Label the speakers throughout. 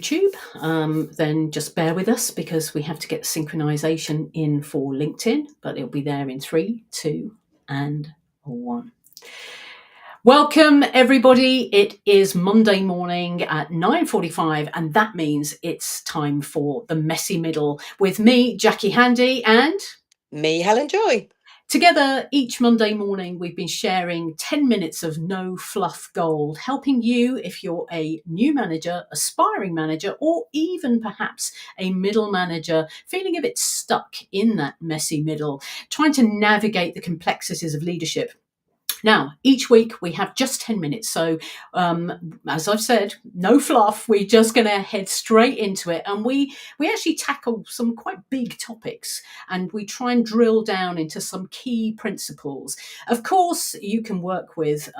Speaker 1: YouTube, then just bear with us because we have to get synchronization in for LinkedIn, but it'll be there in 3, 2, and 1. Welcome, everybody. It is Monday morning at 9:45, and that means it's time for the messy middle with me, Jackie Handy, and
Speaker 2: me, Helen Joy.
Speaker 1: together, each Monday morning, we've been sharing 10 minutes of no-fluff gold, helping you if you're a new manager, aspiring manager, or even perhaps a middle manager feeling a bit stuck in that messy middle, trying to navigate the complexities of leadership. Now, each week we have just 10 minutes. So, as I've said, no fluff. We're just going to head straight into it. And we actually tackle some quite big topics and we try and drill down into some key principles. Of course, you can work with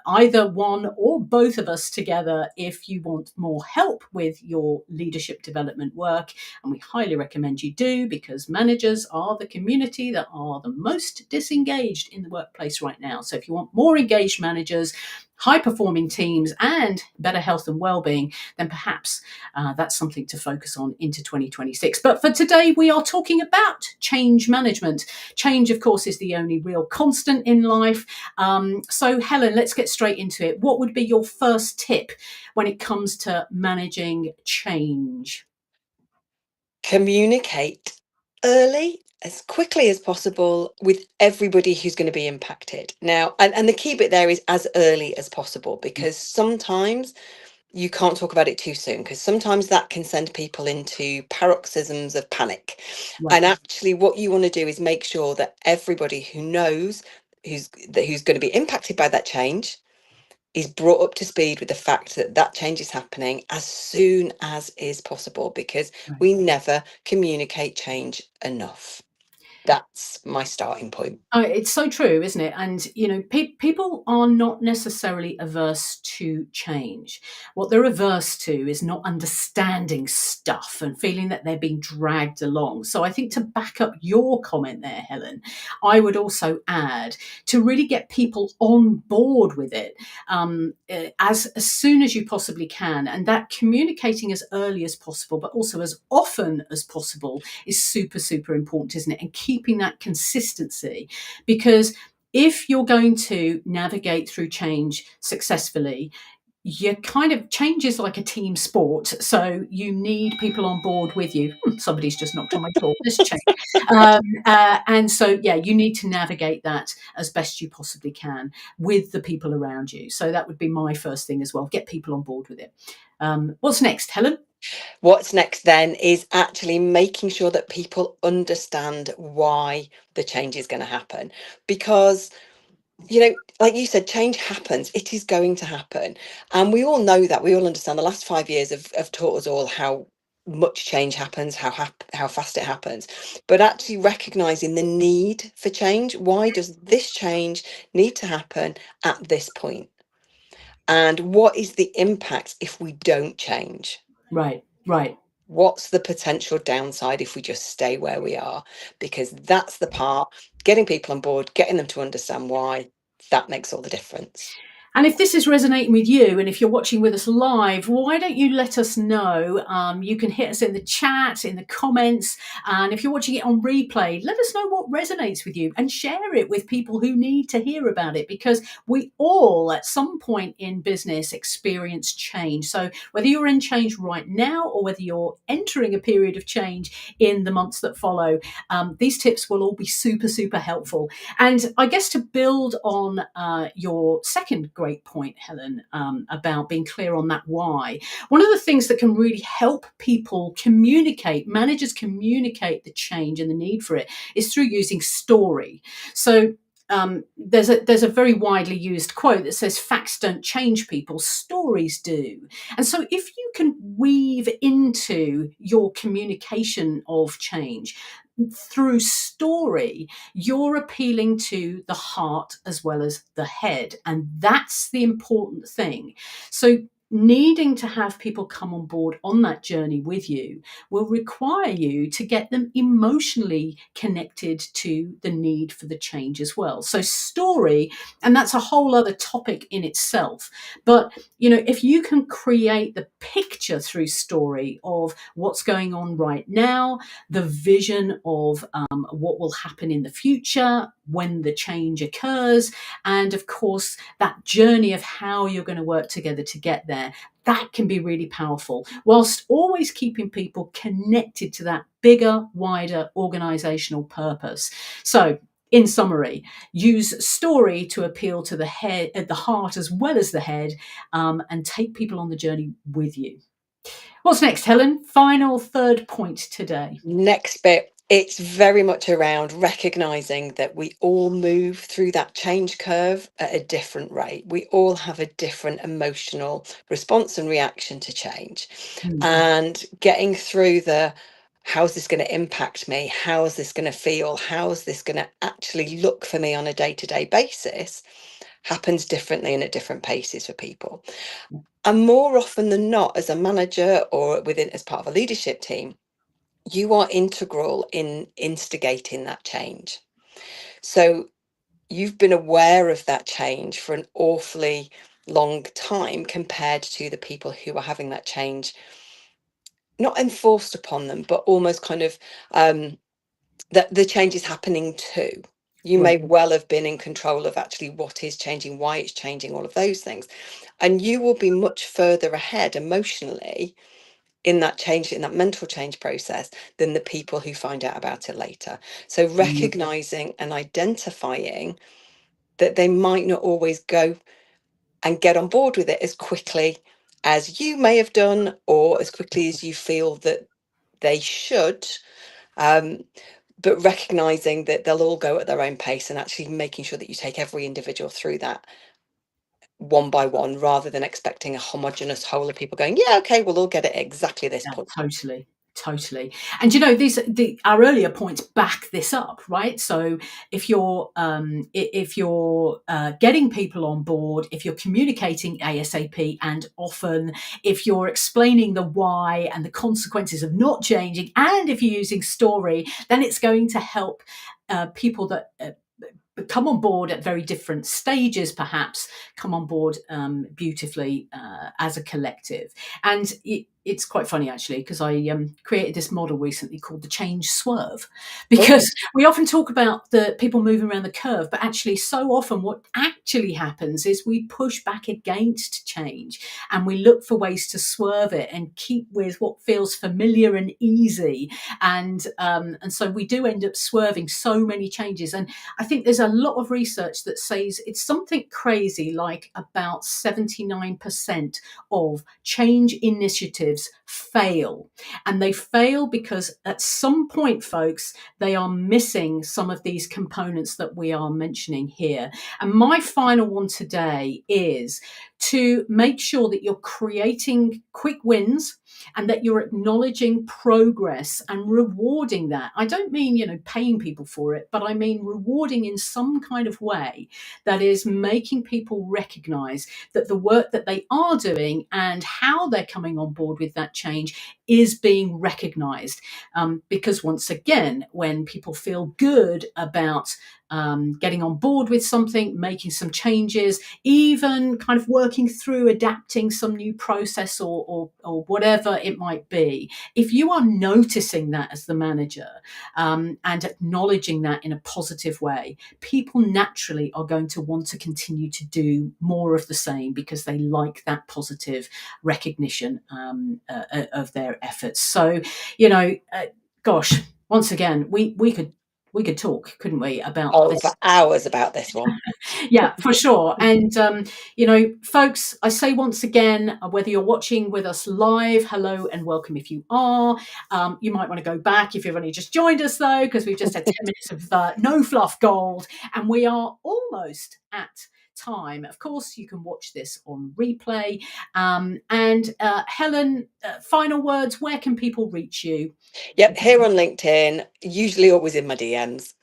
Speaker 1: either one or both of us together if you want more help with your leadership development work. And we highly recommend you do, because managers are the community that are the most disengaged in the workplace right now. So if you want more engaged managers, high performing teams, and better health and well-being, then perhaps that's something to focus on into 2026. But for today, we are talking about change management. Change, of course, is the only real constant in life. So Helen, let's get straight into it. What would be your first tip when it comes to managing change?
Speaker 2: Communicate early, as quickly as possible, with everybody who's going to be impacted. Now, and the key bit there is as early as possible, because sometimes you can't talk about it too soon, because sometimes that can send people into paroxysms of panic.
Speaker 1: Right.
Speaker 2: And actually, what you want to do is make sure that everybody who knows who's going to be impacted by that change is brought up to speed with the fact that that change is happening as soon as is possible, because
Speaker 1: Right.
Speaker 2: we never communicate change enough. That's my starting point.
Speaker 1: Oh, it's so true, isn't it? And, people are not necessarily averse to change. What they're averse to is not understanding stuff and feeling that they're being dragged along. So I think, to back up your comment there, Helen, I would also add, to really get people on board with it as soon as you possibly can. And that communicating as early as possible, but also as often as possible, is super, super important, isn't it? And keeping that consistency. Because if you're going to navigate through change successfully, you kind of, change is like a team sport. So you need people on board with you. Somebody's just knocked on my door. Let's check. And so, yeah, you need to navigate that as best you possibly can with the people around you. So that would be my first thing as well. Get people on board with it. What's next, Helen?
Speaker 2: What's next then is actually making sure that people understand why the change is going to happen. Because, like you said, change happens. It is going to happen. And we all know that. We all understand. The last 5 years have taught us all how much change happens, how fast it happens. But actually recognizing the need for change. Why does this change need to happen at this point? And what is the impact if we don't change?
Speaker 1: Right, right.
Speaker 2: What's the potential downside if we just stay where we are? Because that's the part, getting people on board, getting them to understand why, that makes all the difference.
Speaker 1: And if this is resonating with you, and if you're watching with us live, why don't you let us know? You can hit us in the chat, in the comments. And if you're watching it on replay, let us know what resonates with you and share it with people who need to hear about it, because we all, at some point in business, experience change. So whether you're in change right now or whether you're entering a period of change in the months that follow, these tips will all be super, super helpful. And I guess, to build on your second great point, Helen, about being clear on that why, one of the things that can really help people communicate, managers communicate the change and the need for it, is through using story. So there's a very widely used quote that says, "Facts don't change people, stories do." And so if you can weave into your communication of change through story, you're appealing to the heart as well as the head. And that's the important thing. So needing to have people come on board on that journey with you will require you to get them emotionally connected to the need for the change as well. So story, and that's a whole other topic in itself, but if you can create the picture through story of what's going on right now, the vision of what will happen in the future when the change occurs, and of course that journey of how you're going to work together to get there, that can be really powerful, whilst always keeping people connected to that bigger, wider organizational purpose. So in summary, use story to appeal to the head, the heart as well as the head, and take people on the journey with you. What's next, Helen? Final third point today.
Speaker 2: Next bit, it's very much around recognizing that we all move through that change curve at a different rate. We all have a different emotional response and reaction to change.
Speaker 1: Mm.
Speaker 2: And getting through the how's this going to impact me? How's this going to feel? How's this going to actually look for me on a day-to-day basis happens differently and at different paces for people. And more often than not, as a manager or within as part of a leadership team, you are integral in instigating that change. So you've been aware of that change for an awfully long time compared to the people who are having that change not enforced upon them, but almost kind of that the change is happening too. You may
Speaker 1: Right.
Speaker 2: well have been in control of actually what is changing, why it's changing, all of those things. And you will be much further ahead emotionally in that change, in that mental change process, than the people who find out about it later. So
Speaker 1: Mm.
Speaker 2: recognizing and identifying that they might not always go and get on board with it as quickly as you may have done, or as quickly as you feel that they should. Um, but recognizing that they'll all go at their own pace, and actually making sure that you take every individual through that one by one, rather than expecting a homogenous whole of people going, yeah, okay, we'll all get it at exactly this
Speaker 1: Yeah,
Speaker 2: point.
Speaker 1: totally. Totally. And our earlier points back this up, right? So if you're getting people on board, if you're communicating ASAP and often, if you're explaining the why and the consequences of not changing, and if you're using story, then it's going to help people that come on board at very different stages, perhaps come on board beautifully as a collective. And it's quite funny actually, because I created this model recently called the change swerve,
Speaker 2: Oh,
Speaker 1: because we often talk about the people moving around the curve, but actually so often what actually happens is we push back against change and we look for ways to swerve it and keep with what feels familiar and easy, and so we do end up swerving so many changes. And I think there's a lot of research that says it's something crazy like about 79% of change initiatives fail. And they fail because at some point, folks, they are missing some of these components that we are mentioning here. And my final one today is to make sure that you're creating quick wins and that you're acknowledging progress and rewarding that. I don't mean, paying people for it, but I mean rewarding in some kind of way that is making people recognize that the work that they are doing and how they're coming on board with that change is being recognized. Because once again, when people feel good about getting on board with something, making some changes, even kind of working through adapting some new process or whatever it might be. If you are noticing that as the manager and acknowledging that in a positive way, people naturally are going to want to continue to do more of the same because they like that positive recognition of their efforts. So, gosh, once again, we could talk, couldn't we, about
Speaker 2: oh, for
Speaker 1: this?
Speaker 2: hours about this one.
Speaker 1: Yeah, for sure. And, folks, I say once again, whether you're watching with us live, hello and welcome if you are. You might want to go back if you've only just joined us, though, because we've just had 10 minutes of no fluff gold, and we are almost at time. Of course, you can watch this on replay. And Helen, final words, where can people reach you?
Speaker 2: Yep, here on LinkedIn, usually always in my DMs.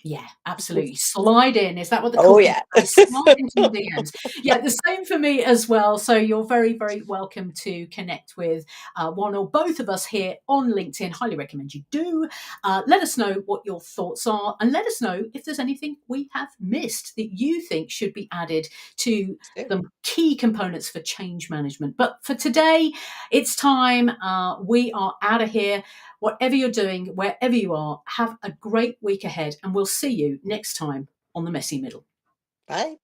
Speaker 1: Yeah, absolutely. Slide in. Is that what the
Speaker 2: Oh,
Speaker 1: cookies
Speaker 2: yeah.
Speaker 1: say? Slide into the DMs. Yeah, the same for me as well. So you're very, very welcome to connect with one or both of us here on LinkedIn. Highly recommend you do. Let us know what your thoughts are, and let us know if there's anything we have missed that you think should be added to the key components for change management. But for today, it's time. We are out of here. Whatever you're doing, wherever you are, have a great week ahead, and we'll see you next time on The Messy Middle.
Speaker 2: Bye.